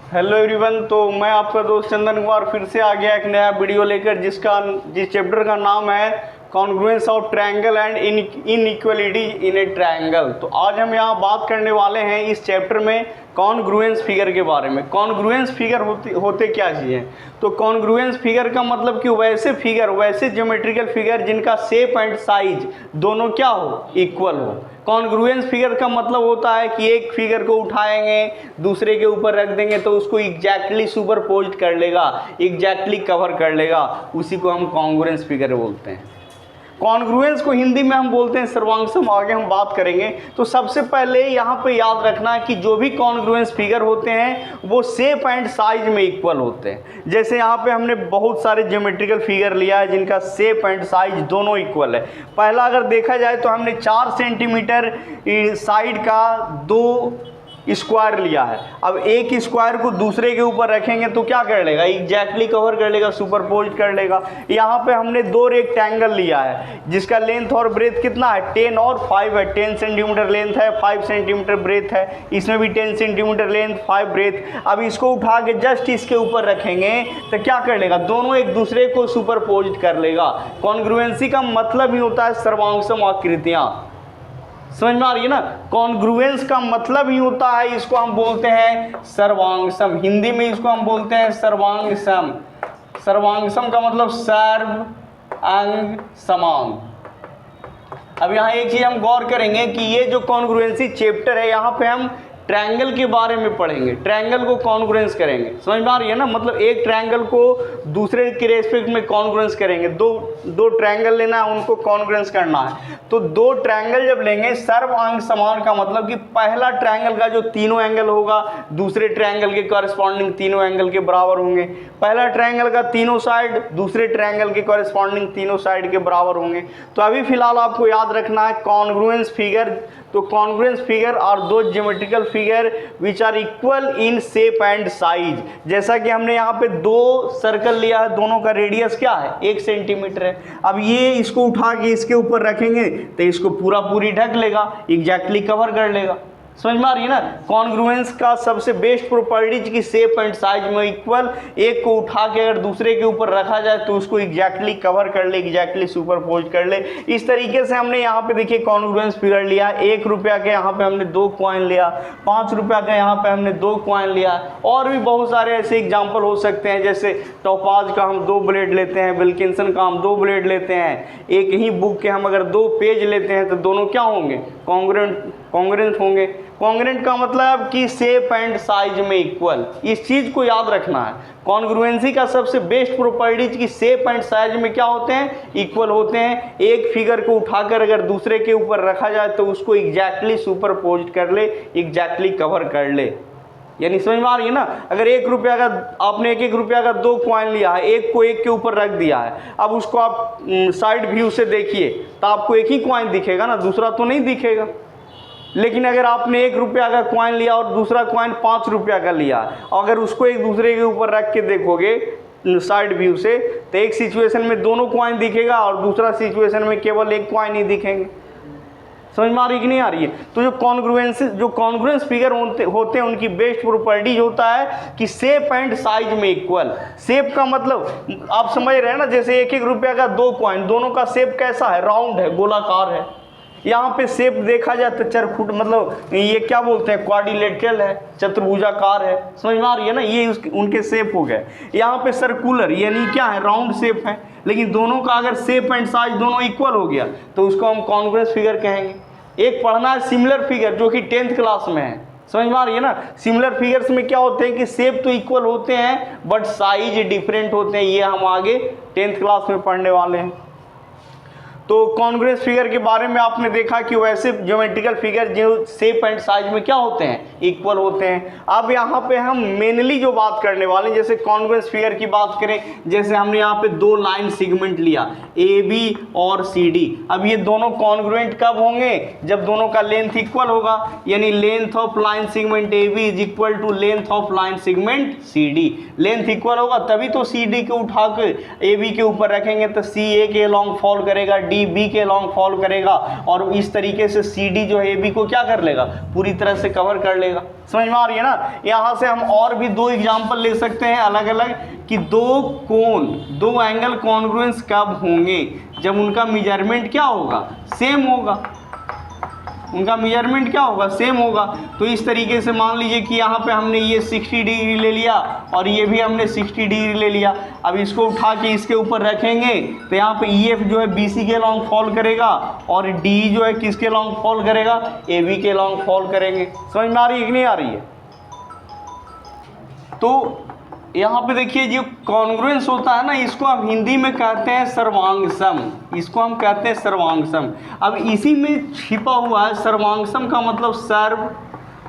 Hello everyone. तो मैं आपका दोस्त चंदन कुमार फिर से आ गया एक नया वीडियो लेकर जिस चैप्टर का नाम है congruence of triangle and inequality in a triangle. तो आज हम यहाँ बात करने वाले हैं इस चैप्टर में कॉन्ग्रुएंस फिगर के बारे में। कॉन्ग्रुएंस फिगर होते क्या चीज़ हैं? तो कॉन्ग्रुएंस फिगर का मतलब कि वैसे ज्योमेट्रिकल फिगर जिनका शेप एंड साइज दोनों क्या हो, इक्वल हो। कॉन्ग्रुएंस फिगर का मतलब होता है कि एक फिगर को उठाएंगे दूसरे के ऊपर रख देंगे तो उसको एग्जैक्टली सुपरपोज कर लेगा, एग्जैक्टली कवर कर लेगा, उसी को हम कॉन्ग्रुएंस फिगर बोलते हैं। कॉन्ग्रुएंस को हिंदी में हम बोलते हैं सर्वांगसम, आगे हम बात करेंगे। तो सबसे पहले यहाँ पे याद रखना है कि जो भी कॉन्ग्रुएंस फिगर होते हैं वो शेप एंड साइज में इक्वल होते हैं। जैसे यहाँ पे हमने बहुत सारे ज्योमेट्रिकल फिगर लिया है जिनका शेप एंड साइज दोनों इक्वल है। पहला अगर देखा जाए तो हमने 4 सेंटीमीटर साइड का 2 स्क्वायर लिया है। अब एक स्क्वायर को दूसरे के ऊपर रखेंगे तो क्या कर लेगा, एग्जैक्टली कवर कर लेगा, सुपरपोज कर लेगा। यहाँ पे हमने 2 रेक्टेंगल लिया है जिसका लेंथ और ब्रेथ कितना है, 10 और 5 है। 10 सेंटीमीटर लेंथ है, 5 सेंटीमीटर ब्रेथ है। इसमें भी 10 सेंटीमीटर लेंथ, 5 ब्रेथ। अब इसको उठा के जस्ट इसके ऊपर रखेंगे तो क्या कर लेगा, दोनों एक दूसरे को सुपरपोज कर लेगा। कॉन्ग्रुएंसी का मतलब ही होता है सर्वांगसम आकृतियाँ। समझ में आ रही है ना? कॉन्ग्रुएंस का मतलब ही होता है, इसको हम बोलते हैं सर्वांगसम। हिंदी में इसको हम बोलते हैं सर्वांगसम। सर्वांगसम का मतलब सर्व अंग समान। अब यहाँ एक चीज हम गौर करेंगे कि ये जो कॉन्ग्रुएंसी चैप्टर है यहाँ पे हम ट्रायंगल के बारे में पढ़ेंगे, ट्रायंगल को कॉन्ग्रुएंस करेंगे। समझ में आ रही है ना? मतलब एक ट्रायंगल को दूसरे के रेस्पेक्ट में कॉन्ग्रुएंस करेंगे। दो ट्रायंगल लेना है, उनको कॉन्ग्रुएंस करना है। तो 2 ट्रायंगल जब लेंगे, सर्व अंग समान का मतलब कि पहला ट्रायंगल का जो तीनों एंगल होगा दूसरे ट्रायंगल के कॉरेस्पॉन्डिंग तीनों एंगल के बराबर होंगे। पहला ट्रायंगल का तीनों साइड दूसरे ट्रायंगल के कॉरेस्पॉन्डिंग तीनों साइड के बराबर होंगे। तो अभी फिलहाल आपको याद रखना है कॉन्ग्रुएंस फिगर। तो कॉन्ग्रुएंस फिगर आर दो geometrical figure which are equal in shape and size. जैसा कि हमने यहाँ पे 2 सर्कल लिया है, दोनों का रेडियस क्या है, 1 सेंटीमीटर है। अब ये इसको उठा के इसके ऊपर रखेंगे तो इसको पूरी ढक लेगा, एग्जैक्टली कवर कर लेगा। समझ में आ रही है ना? कॉन्ग्रुएंस का सबसे बेस्ट प्रॉपर्टीज की शेप एंड साइज में इक्वल। एक को उठा के अगर दूसरे के ऊपर रखा जाए तो उसको एग्जैक्टली कवर कर ले, एग्जैक्टली सुपरपोज कर ले। इस तरीके से हमने यहाँ पे देखिए कॉन्ग्रुएंस फिगर लिया। 1 रुपया के यहाँ पे हमने 2 कॉइन लिया, 5 रुपया का यहाँ पे हमने 2 कॉइन लिया। और भी बहुत सारे ऐसे एग्जाम्पल हो सकते हैं, जैसे टोपाज का हम 2 ब्लेड लेते हैं, विल्किंसन का हम 2 ब्लेड लेते हैं। एक ही बुक के हम अगर 2 पेज लेते हैं तो दोनों क्या होंगे, कॉन्ग्रुएंट होंगे। कॉन्ग्रुएंट का मतलब कि शेप एंड साइज में इक्वल। इस चीज को याद रखना है। कॉन्ग्रुएंसी का सबसे बेस्ट प्रॉपर्टीज की शेप एंड साइज में क्या होते हैं, इक्वल होते हैं। एक फिगर को उठाकर अगर दूसरे के ऊपर रखा जाए तो उसको एग्जैक्टली सुपरपोज कर ले, एग्जैक्टली कवर कर ले। यानी समझ में आ रही है ना? अगर 1 रुपया का आपने 1 रुपया का 2 कॉइन लिया है, एक को एक के ऊपर रख दिया है। अब उसको आप साइड व्यू से देखिए तो आपको एक ही कॉइन दिखेगा ना, दूसरा तो नहीं दिखेगा। लेकिन अगर आपने 1 रुपया का कॉइन लिया और दूसरा कॉइन 5 रुपया का लिया, अगर उसको एक दूसरे के ऊपर रख के देखोगे साइड व्यू से तो एक सिचुएशन में दोनों कॉइन दिखेगा और दूसरा सिचुएशन में केवल एक कॉइन ही दिखेंगे। समझ में आ रही कि नहीं आ रही है? तो जो कॉन्ग्रुएंस फिगर होते हैं उनकी बेस्ट प्रॉपर्टीज होता है कि शेप एंड साइज में इक्वल। शेप का मतलब आप समझ रहे हैं ना, जैसे 1 रुपया का 2 कॉइन, दोनों का शेप कैसा है, राउंड है, गोलाकार है। यहाँ पे शेप देखा जाए तो चरखुट मतलब ये क्या बोलते हैं, क्वाड्रिलेटरल है, चतुर्भुजाकार है। समझ में आ रही है ना? ये उनके शेप हो गए। यहाँ पे सर्कुलर यानी क्या है, राउंड शेप है। लेकिन दोनों का अगर शेप एंड साइज दोनों इक्वल हो गया तो उसको हम कॉन्ग्रुएंस फिगर कहेंगे। एक पढ़ना है सिमिलर फिगर जो कि 10th क्लास में है। समझ में आ रही है ना? सिमिलर फिगर्स में क्या होते हैं कि शेप तो इक्वल होते हैं बट साइज डिफरेंट होते हैं। ये हम आगे 10th क्लास में पढ़ने वाले हैं। तो कॉन्ग्रुएंस फिगर के बारे में आपने देखा कि वैसे ज्योमेट्रिकल फिगर जो शेप एंड साइज में क्या होते हैं, इक्वल होते हैं। अब यहाँ पे हम मेनली जो बात करने वाले हैं, जैसे कॉन्ग्रुएंस फिगर की बात करें, जैसे हमने यहाँ पे 2 लाइन सेगमेंट लिया AB और CD। अब ये दोनों कॉन्ग्रुएंट कब होंगे, जब दोनों का लेंथ इक्वल होगा। यानी length of line segment AB is equal to length of line segment CD। Length equal होगा तभी तो CD को उठा के AB के ऊपर रखेंगे तो CA के लॉन्ग फॉल करेगा, D डी बी के लॉन्ग फॉलो करेगा और इस तरीके से सी डी जो है ए बी को क्या कर लेगा, पूरी तरह से कवर कर लेगा। समझ में आ रही है ना। यहाँ से हम और भी दो एग्जाम्पल ले सकते हैं अलग अलग कि दो कोण, दो एंगल कॉन्ग्रुएंस कब होंगे, जब उनका मेजरमेंट क्या होगा, सेम होगा। उनका मेजरमेंट क्या होगा, सेम होगा। तो इस तरीके से मान लीजिए कि यहाँ पे हमने ये 60 डिग्री ले लिया और ये भी हमने 60 डिग्री ले लिया। अब इसको उठा के इसके ऊपर रखेंगे तो यहाँ पे EF जो है BC के लॉन्ग फॉल करेगा और D जो है किसके लॉन्ग फॉल करेगा, AB के लॉन्ग फॉल करेंगे। समझ में आ रही है कि नहीं आ रही है। तो यहाँ पे देखिए जो कॉन्ग्रुएंस होता है ना, इसको हम हिंदी में कहते हैं सर्वांग सम, इसको हम कहते हैं सर्वांग सम। अब इसी में छिपा हुआ है सर्वांग सम का मतलब सर्व,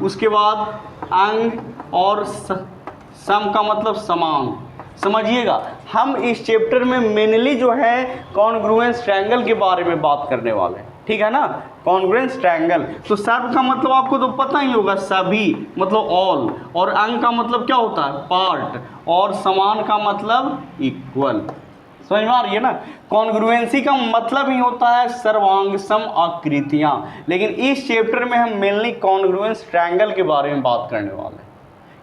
उसके बाद अंग और सम का मतलब समान। समझिएगा हम इस चैप्टर में मेनली जो है कॉन्ग्रुएंस ट्रायंगल के बारे में बात करने वाले हैं, ठीक है ना। कॉन्ग्रुएंस ट्रायंगल, तो सर्व का मतलब आपको तो पता ही होगा, सभी मतलब ऑल, और अंग का मतलब क्या होता है, पार्ट, और समान का मतलब इक्वल। समझ में आ रही है ना। कॉन्ग्रुएंसी का मतलब ही होता है सर्वांग सम आकृतियां, लेकिन इस चैप्टर में हम मेनली कॉन्ग्रुएंस ट्रायंगल के बारे में बात करने वाले हैं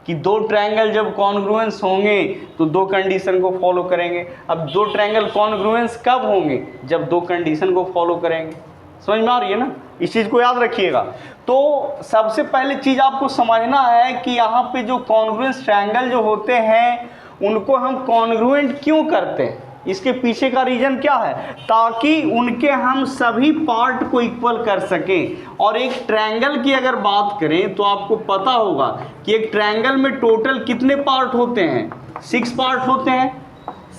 कि दो ट्रायंगल जब कॉन्ग्रुएंस होंगे तो दो कंडीशन को फॉलो करेंगे। अब दो ट्रायंगल कॉन्ग्रुएंस कब होंगे, जब दो कंडीशन को फॉलो करेंगे। समझ में आ रही है ना, इस चीज़ को याद रखिएगा। तो सबसे पहले चीज़ आपको समझना है कि यहाँ पे जो कॉन्ग्रुएंस ट्रायंगल जो होते हैं उनको हम कॉन्ग्रुएंट क्यों करते हैं, इसके पीछे का रीजन क्या है, ताकि उनके हम सभी पार्ट को इक्वल कर सकें। और एक ट्रायंगल की अगर बात करें तो आपको पता होगा कि एक ट्रायंगल में टोटल कितने पार्ट होते हैं, 6 पार्ट होते हैं,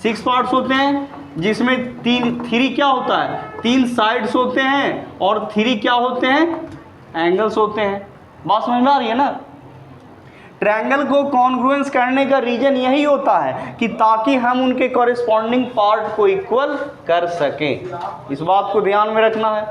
6 पार्ट्स होते हैं, जिसमें 3 क्या होता है, 3 साइड्स होते हैं और 3 क्या होते हैं, एंगल्स होते हैं। बात समझ में आ रही है ना। ट्रायंगल को कॉन्ग्रुएंस करने का रीजन यही होता है कि ताकि हम उनके कॉरेस्पॉन्डिंग पार्ट को इक्वल कर सकें, इस बात को ध्यान में रखना है।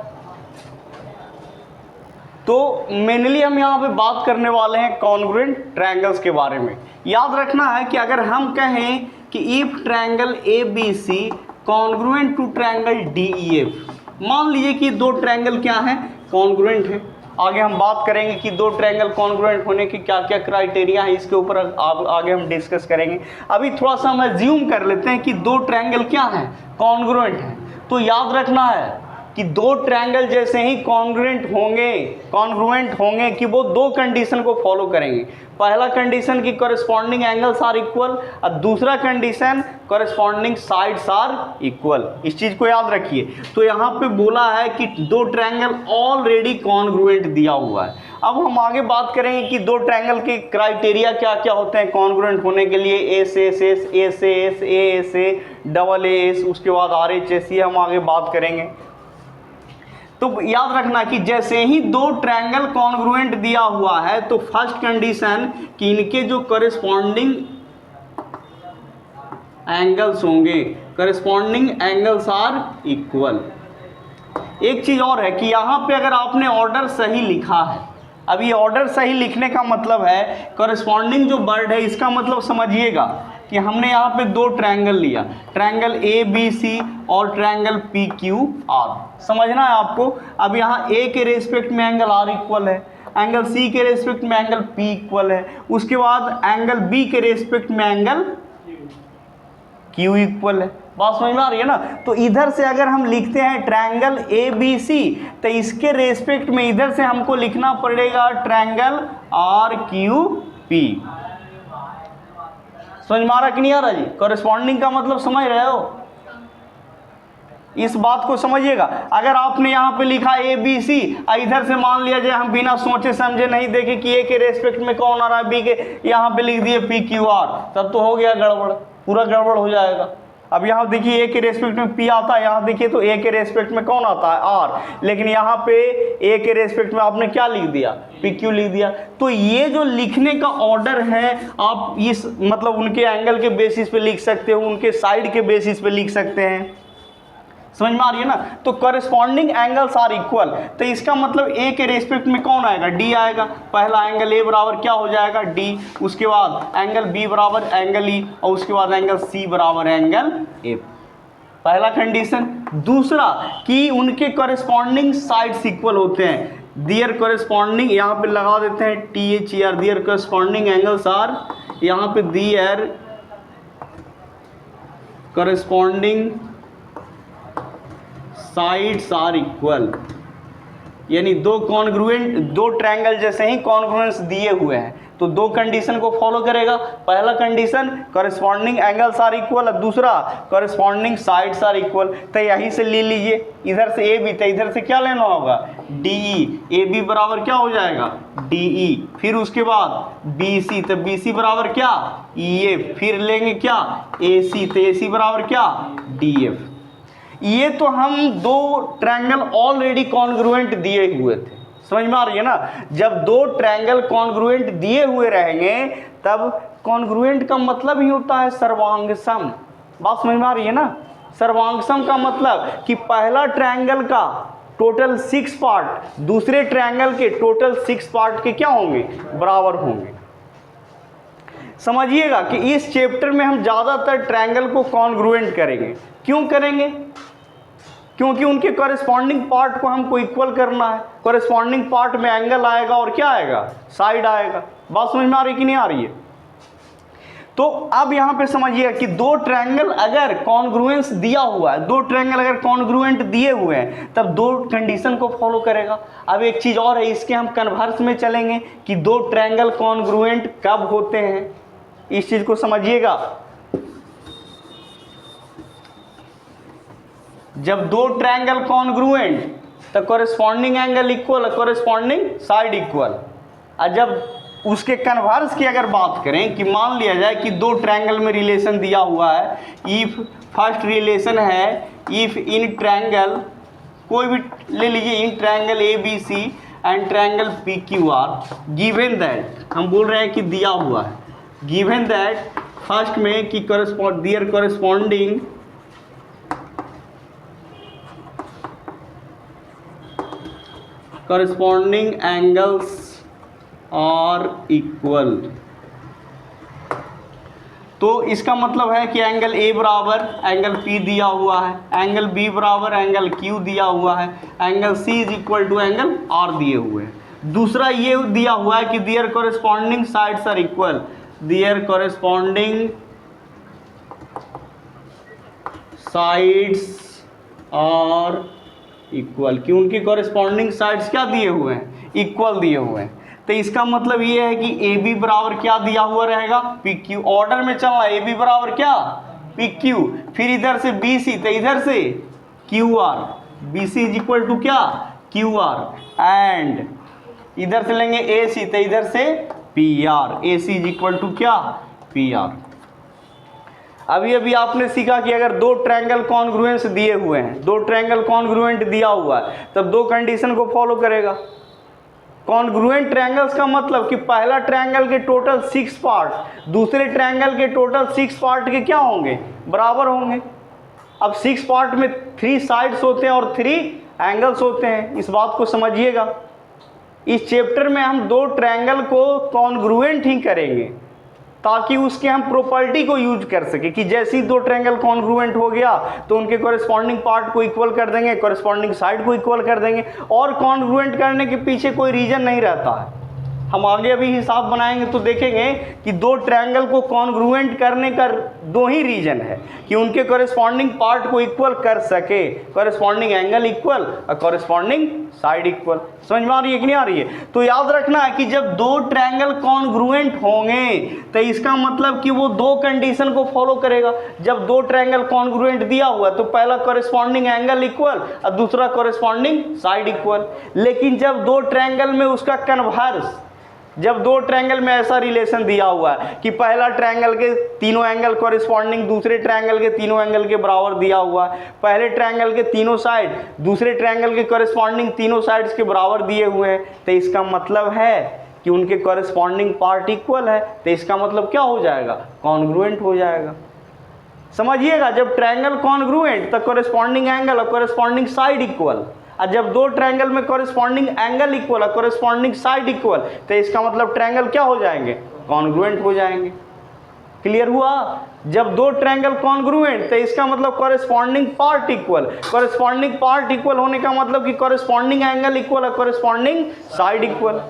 तो मेनली हम यहाँ पे बात करने वाले हैं कॉन्ग्रुएंट ट्रायंगल्स के बारे में। याद रखना है कि अगर हम कहें कि if triangle ABC congruent to triangle DEF, मान लीजिए कि दो ट्रायंगल क्या हैं, कॉन्ग्रुएंट है। आगे हम बात करेंगे कि दो ट्रायंगल कॉन्ग्रुएंट होने की क्या क्या क्राइटेरिया है, इसके ऊपर आगे हम डिस्कस करेंगे। अभी थोड़ा सा हम अज्यूम कर लेते हैं कि दो ट्रायंगल क्या हैं, कॉन्ग्रुएंट हैं। तो याद रखना है कि दो ट्रायंगल जैसे ही कॉन्ग्रुएंट होंगे कि वो दो कंडीशन को फॉलो करेंगे। पहला कंडीशन की कॉरेस्पॉन्डिंग एंगल्स आर इक्वल और दूसरा condition corresponding sides are equal. इस चीज़ को याद रखिए। तो यहाँ पे बोला है कि दो ट्रायंगल ऑलरेडी कॉन्ग्रुएंट दिया हुआ है। अब हम आगे बात करेंगे कि दो ट्रायंगल के क्राइटेरिया क्या क्या होते हैं कॉन्ग्रुएंट होने के लिए, AS, AS, AS, AAS, उसके बाद RHS, ये हम आगे बात करेंगे। तो याद रखना कि जैसे ही दो ट्रायंगल कॉन्ग्रुएंट दिया हुआ है तो फर्स्ट कंडीशन कि इनके जो कॉरेस्पॉन्डिंग एंगल्स होंगे, कॉरेस्पॉन्डिंग एंगल्स आर इक्वल। एक चीज और है कि यहाँ पे अगर आपने ऑर्डर सही लिखा है, अब ये ऑर्डर सही लिखने का मतलब है कॉरेस्पॉन्डिंग जो वर्ड है इसका मतलब समझिएगा कि हमने यहाँ पे दो ट्रायंगल लिया, ट्रायंगल ABC और ट्रायंगल PQR, समझना है आपको। अब यहाँ A के रेस्पेक्ट में एंगल R इक्वल है, एंगल C के रेस्पेक्ट में एंगल P इक्वल है, उसके बाद एंगल B के रेस्पेक्ट में एंगल Q इक्वल है। बात समझ में आ रही है ना। तो इधर से अगर हम लिखते हैं ट्रायंगल ABC तो इसके रेस्पेक्ट में इधर से हमको लिखना पड़ेगा ट्रायंगल RQP। समझ में आ रहा कि नहीं आ रहा जी। कॉरेस्पॉन्डिंग का मतलब समझ रहे हो, इस बात को समझिएगा। अगर आपने यहाँ पे लिखा ABC इधर से मान लिया जाए हम बिना सोचे समझे नहीं देखे कि A के रेस्पेक्ट में कौन आ रहा है, B के यहाँ पे लिख दिए PQR, तब तो हो गया गड़बड़, पूरा गड़बड़ हो जाएगा। अब यहाँ देखिए A के रेस्पेक्ट में P आता है, यहाँ देखिए तो A के रेस्पेक्ट में कौन आता है, R, लेकिन यहाँ पे A के रेस्पेक्ट में आपने क्या लिख दिया, PQ लिख दिया। तो ये जो लिखने का ऑर्डर है आप इस मतलब उनके एंगल के बेसिस पे लिख सकते हो, उनके साइड के बेसिस पे लिख सकते हैं। समझ में आ रही है ना। तो कॉरेस्पॉन्डिंग एंगल्स आर इक्वल, तो इसका मतलब A के रेस्पेक्ट में कौन आएगा, D आएगा। पहला एंगल A बराबर क्या हो जाएगा, D, उसके बाद एंगल B बराबर एंगल E और उसके बाद एंगल C बराबर एंगल F। पहला कंडीशन। दूसरा कि उनके कॉरेस्पॉन्डिंग साइड्स इक्वल होते हैं, दियर कॉरेस्पॉन्डिंग, यहाँ पे लगा देते हैं THER, there corresponding angles are, यहाँ पे there corresponding sides are equal, यानी दो कॉन्ग्रुएंट, दो ट्रायंगल जैसे ही कॉन्ग्रुएंस दिए हुए हैं तो दो कंडीशन को फॉलो करेगा। पहला condition corresponding angles are equal, और दूसरा कॉरेस्पॉन्डिंग साइड्स आर इक्वल। तो यहीं से ले लीजिए, इधर से ए बी, तो इधर से क्या लेना होगा DE, AB बराबर क्या हो जाएगा DE, फिर उसके बाद BC, तो BC बराबर क्या EF, फिर लेंगे क्या AC, तो AC बराबर क्या DF। ये तो हम दो ट्रायंगल ऑलरेडी कॉन्ग्रुएंट दिए हुए थे, समझ में आ रही है ना। जब दो ट्रायंगल कॉन्ग्रुएंट दिए हुए रहेंगे तब कॉन्ग्रुएंट का मतलब ही होता है सर्वांगसम, बात समझ में आ रही है ना। सर्वांगसम का मतलब कि पहला ट्रायंगल का टोटल 6 पार्ट दूसरे ट्रायंगल के टोटल 6 पार्ट के क्या होंगे, बराबर होंगे। समझिएगा कि इस चैप्टर में हम ज़्यादातर ट्रायंगल को कॉन्ग्रुएंट करेंगे। क्यों करेंगे, क्योंकि उनके कॉरेस्पॉन्डिंग पार्ट को हमको इक्वल करना है। कॉरेस्पॉन्डिंग पार्ट में एंगल आएगा और क्या आएगा, साइड आएगा। बात समझ में आ रही कि नहीं आ रही है। तो अब यहाँ पे समझिएगा कि दो ट्रायंगल अगर कॉन्ग्रुएंस दिया हुआ है, दो ट्रायंगल अगर कॉन्ग्रुएंट दिए हुए हैं तब दो कंडीशन को फॉलो करेगा। अब एक चीज़ और है, इसके हम कन्वर्स में चलेंगे कि दो ट्रायंगल कॉन्ग्रुएंट कब होते हैं, इस चीज़ को समझिएगा। जब दो ट्रायंगल कॉन्ग्रुएंट तो corresponding angle equal, corresponding side equal. और जब उसके कन्वर्स की अगर बात करें कि मान लिया जाए कि दो ट्रायंगल में रिलेशन दिया हुआ है, इफ फर्स्ट रिलेशन है इफ इन ट्रायंगल, कोई भी ले लीजिए, in triangle ABC and triangle PQR, given that, हम बोल रहे हैं कि दिया हुआ है, गिवन दैट फर्स्ट में कि their corresponding corresponding angles are equal, तो इसका मतलब है कि एंगल A बराबर एंगल P दिया हुआ है, एंगल B बराबर एंगल Q दिया हुआ है, angle C is equal to angle R दिए हुए हैं। दूसरा ये दिया हुआ है कि their corresponding sides are equal, their corresponding sides are equal, कि उनकी कॉरेस्पॉन्डिंग साइड्स क्या दिए हुए हैं, इक्वल दिए हुए हैं। तो इसका मतलब ये है कि AB बराबर क्या दिया हुआ रहेगा PQ, ऑर्डर में चलना, AB बराबर क्या PQ, फिर इधर से BC, तो इधर से QR, BC is equal to क्या QR, एंड इधर से लेंगे AC, तो इधर से PR, AC is equal to क्या PR। अभी अभी आपने सीखा कि अगर दो ट्रायंगल कॉन्ग्रुएंस दिए हुए हैं, दो ट्रायंगल कॉन्ग्रुएंट दिया हुआ है तब दो कंडीशन को फॉलो करेगा। कॉन्ग्रुएंट ट्रायंगल्स का मतलब कि पहला ट्रायंगल के टोटल 6 पार्ट दूसरे ट्रायंगल के टोटल 6 पार्ट के क्या होंगे, बराबर होंगे। अब 6 पार्ट में 3 साइड्स होते हैं और 3 एंगल्स होते हैं, इस बात को समझिएगा। इस चैप्टर में हम दो ट्रायंगल को कॉन्ग्रुएंट ही करेंगे ताकि उसके हम प्रॉपर्टी को यूज कर सके कि जैसे ही दो ट्रायंगल कॉन्ग्रुएंट हो गया तो उनके कॉरेस्पॉन्डिंग पार्ट को इक्वल कर देंगे, कॉरेस्पॉन्डिंग साइड को इक्वल कर देंगे, और कॉन्ग्रुएंट करने के पीछे कोई रीजन नहीं रहता है। हम आगे अभी हिसाब बनाएंगे तो देखेंगे कि दो ट्रायंगल को कॉन्ग्रुएंट करने का दो ही रीजन है कि उनके कॉरेस्पॉन्डिंग पार्ट को इक्वल कर सके, कॉरेस्पॉन्डिंग एंगल इक्वल और कॉरेस्पॉन्डिंग साइड इक्वल। समझ में आ रही है कि नहीं आ रही है। तो याद रखना है कि जब दो ट्रायंगल कॉन्ग्रुएंट होंगे तो इसका मतलब कि वो दो कंडीशन को फॉलो करेगा। जब दो ट्रायंगल कॉन्ग्रुएंट दिया हुआ तो पहला कॉरेस्पॉन्डिंग एंगल इक्वल और दूसरा कॉरेस्पॉन्डिंग साइड इक्वल। लेकिन जब दो ट्रायंगल में उसका कन्वर्स, जब दो ट्रायंगल में ऐसा रिलेशन दिया हुआ है कि पहला ट्रायंगल के तीनों एंगल कॉरेस्पॉन्डिंग दूसरे ट्रायंगल के तीनों एंगल के बराबर दिया हुआ है, पहले ट्रायंगल के तीनों साइड दूसरे ट्रायंगल के कॉरेस्पॉन्डिंग तीनों साइड्स के बराबर दिए हुए हैं, तो इसका मतलब है कि उनके कॉरेस्पॉन्डिंग पार्ट इक्वल है। तो इसका मतलब क्या हो जाएगा, कॉन्ग्रुएंट हो जाएगा। समझिएगा, जब ट्रायंगल कॉन्ग्रुएंट तो कॉरेस्पॉन्डिंग एंगल और कॉरेस्पॉन्डिंग साइड इक्वल, और जब दो ट्रायंगल में कॉरेस्पॉन्डिंग एंगल इक्वल और कॉरेस्पॉन्डिंग साइड इक्वल तो इसका मतलब ट्रायंगल क्या हो जाएंगे, कॉन्ग्रुएंट हो जाएंगे। क्लियर हुआ? जब दो ट्रायंगल कॉन्ग्रुएंट तो इसका मतलब corresponding part equal, corresponding part equal होने का मतलब कि कॉरेस्पॉन्डिंग एंगल इक्वल है, कॉरेस्पॉन्डिंग साइड इक्वल।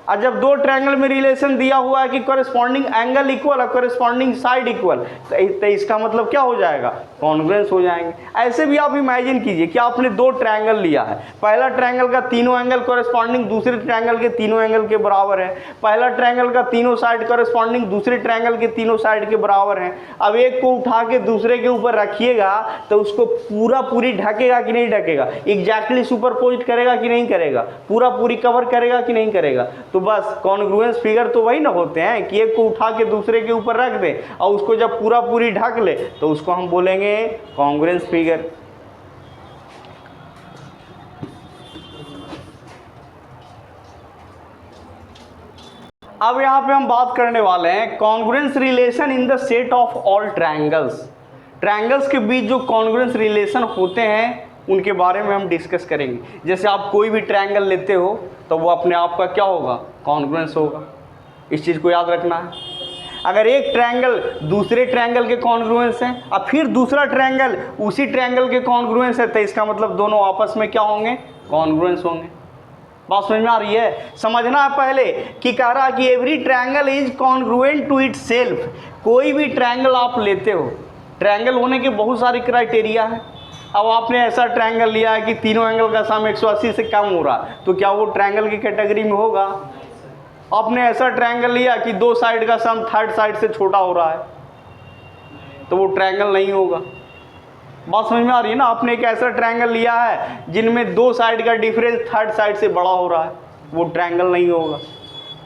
और जब दो ट्रायंगल में रिलेशन दिया हुआ है कि कॉरेस्पॉन्डिंग एंगल इक्वल है, कॉरेस्पॉन्डिंग साइड इक्वल, तो इसका मतलब क्या हो जाएगा? कॉन्ग्रुएंस हो जाएंगे। ऐसे भी आप इमेजिन कीजिए कि आपने दो ट्रायंगल लिया है, पहला ट्रायंगल का तीनों एंगल कॉरेस्पॉन्डिंग दूसरे ट्रायंगल के तीनों एंगल के बराबर है, पहला ट्रायंगल का तीनों साइड कॉरेस्पॉन्डिंग दूसरे ट्रायंगल के तीनों साइड के बराबर है। अब एक को उठा के दूसरे के ऊपर रखिएगा तो उसको पूरा पूरी ढकेगा कि नहीं ढकेगा? एग्जैक्टली सुपरपोज करेगा कि नहीं करेगा? पूरा पूरी कवर करेगा कि नहीं करेगा? तो बस कॉन्ग्रुएंस फिगर तो वही ना होते हैं कि एक को उठा के दूसरे के ऊपर रख दे और उसको जब पूरा पूरी ढक ले तो उसको हम बोलेंगे कॉन्ग्रुएंस फिगर। अब यहां पे हम बात करने वाले हैं congruence relation in the set of all triangles. Triangles के बीच जो कॉन्ग्रुएंस रिलेशन होते हैं उनके बारे में हम डिस्कस करेंगे। जैसे आप कोई भी ट्रायंगल लेते हो तो वो अपने आप का क्या होगा? कॉन्ग्रुएंस होगा। इस चीज़ को याद रखना है। अगर एक ट्रायंगल दूसरे ट्रायंगल के कॉन्ग्रुएंस है और फिर दूसरा ट्रायंगल उसी ट्रायंगल के कॉन्ग्रुएंस है तो इसका मतलब दोनों आपस में क्या होंगे? कॉन्ग्रुएंस होंगे। बात समझ में आ रही है? समझना है पहले कि कह रहा कि every triangle is congruent to itself. कोई भी ट्रायंगल आप लेते हो, ट्रायंगल होने के बहुत सारे क्राइटेरिया है। अब आपने ऐसा ट्रायंगल लिया है कि तीनों एंगल का सम 180 से कम हो रहा है तो क्या वो ट्रायंगल की कैटेगरी में होगा? आपने ऐसा ट्रायंगल लिया कि दो साइड का सम थर्ड साइड से छोटा हो रहा है तो वो ट्रायंगल नहीं होगा। बात समझ में आ रही है ना? आपने एक ऐसा ट्रायंगल लिया है जिनमें दो साइड का डिफरेंस थर्ड साइड से बड़ा हो रहा है, वो ट्रायंगल नहीं होगा।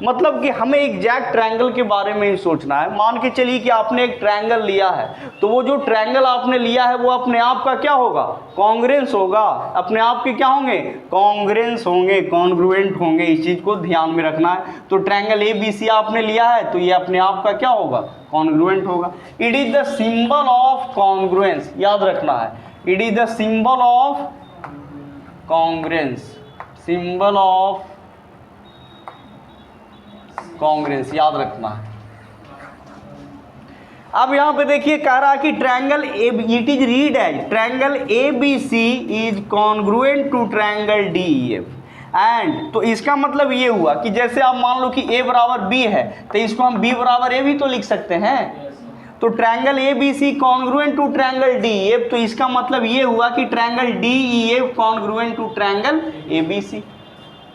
मतलब कि हमें एग्जैक्ट ट्रायंगल के बारे में ही सोचना है। मान के चलिए कि आपने एक ट्रायंगल लिया है तो वो जो ट्रायंगल आपने लिया है वो अपने आप का क्या होगा? कॉन्ग्रुएंस होगा। अपने आप के क्या होंगे? कॉन्ग्रुएंस होंगे, कॉन्ग्रुएंट होंगे। इस चीज़ को ध्यान में रखना है। तो ट्रायंगल ABC आपने लिया है तो ये अपने आप का क्या होगा? कॉन्ग्रुएंट होगा। It is the symbol of congruence, याद रखना है। It is the symbol of congruence, symbol of congruence, याद रखना है। अब यहां पे देखिए कह रहा है कि triangle it is read as triangle ABC is congruent to triangle DEF and, तो इसका मतलब ये हुआ कि जैसे आप मान लो कि A बराबर B है तो इसको हम B बराबर A भी तो लिख सकते हैं। तो triangle ABC congruent to triangle DEF, तो इसका मतलब ये हुआ कि triangle DEF congruent to triangle ABC।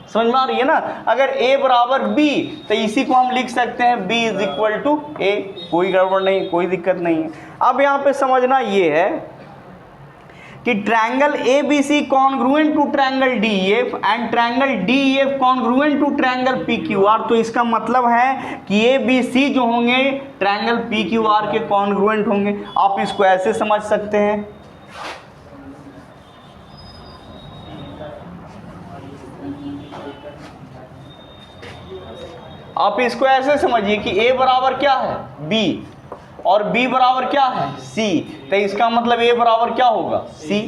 समझ में आ रही है ना? अगर A बराबर B तो इसी को हम लिख सकते हैं B is equal to A। कोई गड़बड़ नहीं, कोई दिक्कत नहीं है। अब यहाँ पे समझना ये है कि triangle ABC congruent to triangle DEF and triangle DEF congruent to triangle PQR। तो इसका मतलब है कि ABC जो होंगे ट्रायंगल PQR के कॉन्ग्रुएंट होंगे। आप इसको ऐसे समझ सकते हैं, आप इसको ऐसे समझिए कि A बराबर क्या है? B और B बराबर क्या है? C। तो इसका मतलब A बराबर क्या होगा? C।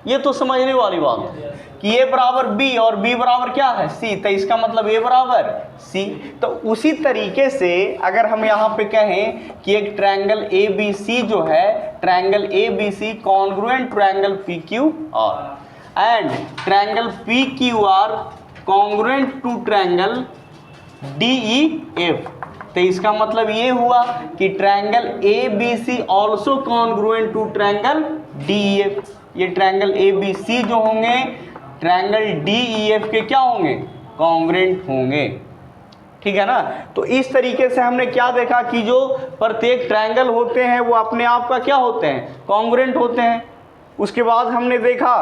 ये तो समझने वाली बात है कि A बराबर B और B बराबर क्या है? C। तो इसका मतलब A बराबर C। तो उसी तरीके से अगर हम यहाँ पे कहें कि एक ट्रायंगल ABC जो है, triangle ABC congruent triangle PQR and triangle PQR congruent to triangle DEF, तो इसका मतलब ये हुआ कि triangle ABC also congruent to triangle DEF। ये ट्रायंगल ABC जो होंगे ट्रायंगल DEF के क्या होंगे? कॉन्ग्रुएंट होंगे। ठीक है ना? तो इस तरीके से हमने क्या देखा कि जो प्रत्येक ट्रायंगल होते हैं वो अपने आप का क्या होते हैं? कॉन्ग्रुएंट होते हैं। उसके बाद हमने देखा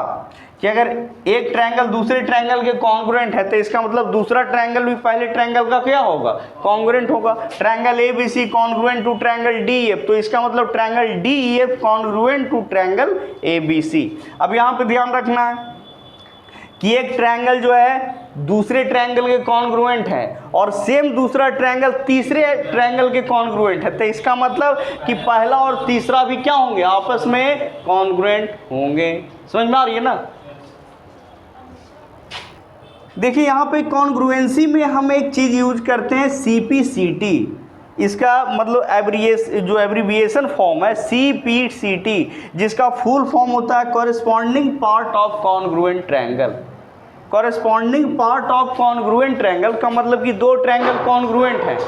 कि अगर एक ट्रायंगल दूसरे ट्रायंगल के कॉन्ग्रुएंट है तो इसका मतलब दूसरा ट्रायंगल भी पहले ट्रायंगल का क्या होगा? कॉन्ग्रुएंट होगा। Triangle ABC congruent to triangle DEF, तो इसका मतलब triangle DEF congruent to triangle ABC। अब यहाँ पे ध्यान रखना है कि एक ट्रायंगल जो है दूसरे ट्रायंगल के कॉन्ग्रुएंट है और सेम दूसरा ट्रायंगल तीसरे ट्रायंगल के कॉन्ग्रुएंट है, तो इसका मतलब कि पहला और तीसरा भी क्या होंगे? आपस में कॉन्ग्रुएंट होंगे। समझ में आ रही है ना? देखिए यहाँ पे कॉन्ग्रुएंसी में हम एक चीज यूज करते हैं CP/CT। इसका मतलब जो एब्रीविएशन फॉर्म है CPCT, जिसका फुल फॉर्म होता है corresponding part of congruent triangle. Corresponding part of congruent triangle का मतलब कि दो ट्रायंगल कॉन्ग्रुएंट हैं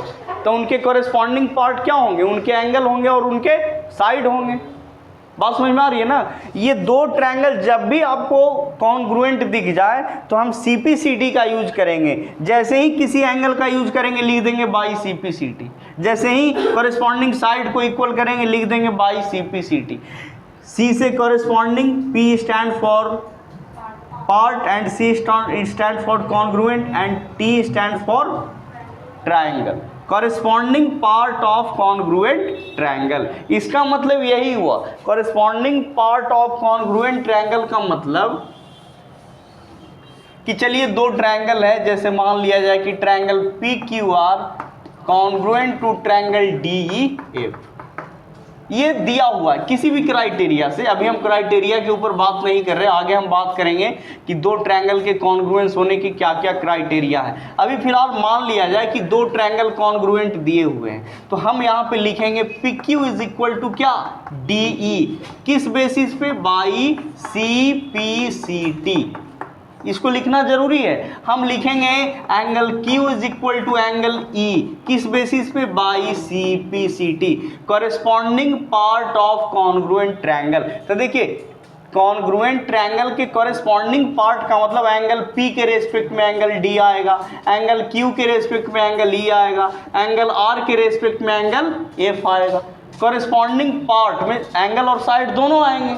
तो उनके कॉरेस्पॉन्डिंग पार्ट क्या होंगे, उनके एंगल होंगे और उनके साइड होंगे। बात समझ में आ रही है ना। ये दो ट्रायंगल जब भी आपको कॉन्ग्रुएंट दिख जाए तो हम CPCT का यूज करेंगे। जैसे ही किसी एंगल का यूज करेंगे लिख देंगे बाई CPCT, जैसे ही कॉरेस्पॉन्डिंग साइड को इक्वल करेंगे लिख देंगे बाई CPCT। C से corresponding, P stand for part and C stand for congruent and T stand for triangle, corresponding part of congruent triangle. इसका मतलब यही हुआ, corresponding part of congruent triangle का मतलब कि चलिए दो ट्रायंगल है, जैसे मान लिया जाए कि triangle PQR congruent to triangle DEF, ये दिया हुआ है किसी भी क्राइटेरिया से। अभी हम क्राइटेरिया के ऊपर बात नहीं कर रहे, आगे हम बात करेंगे कि दो ट्रायंगल के कॉन्ग्रुएंस होने की क्या क्या क्राइटेरिया है। अभी फिलहाल मान लिया जाए कि दो ट्रायंगल कॉन्ग्रुएंट दिए हुए हैं तो हम यहाँ पे लिखेंगे PQ इज इक्वल टू क्या, DE, किस बेसिस पे, बाई CPCT। इसको लिखना जरूरी है। हम लिखेंगे angle Q is equal to angle E, किस बेसिस पे, by CPCT, corresponding part of congruent triangle. तो देखिए कॉन्ग्रुएंट ट्रायंगल के कॉरेस्पॉन्डिंग पार्ट का मतलब एंगल P के रेस्पेक्ट में एंगल D आएगा, एंगल Q के रेस्पेक्ट में एंगल E आएगा, एंगल R के रेस्पेक्ट में एंगल F आएगा। कॉरेस्पॉन्डिंग पार्ट में एंगल और साइड दोनों आएंगे।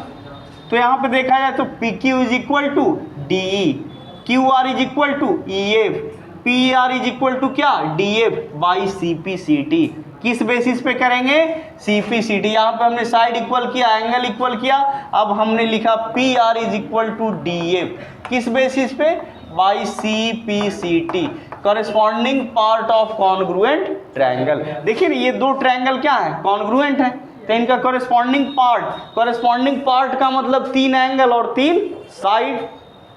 तो यहाँ पे देखा जाए तो PQ is equal to DE, QR is equal to EF, PR is equal to क्या, DF बाई CPCT। किस बेसिस पे करेंगे, CPCT। यहाँ पे हमने साइड इक्वल किया, एंगल इक्वल किया, अब हमने लिखा PR is equal to DF, किस बेसिस पे, by CPCT, corresponding part of congruent triangle. देखिए ये दो ट्रायंगल क्या है, कॉन्ग्रुएंट है, तो इनका कॉरेस्पॉन्डिंग पार्ट का मतलब तीन एंगल और तीन साइड।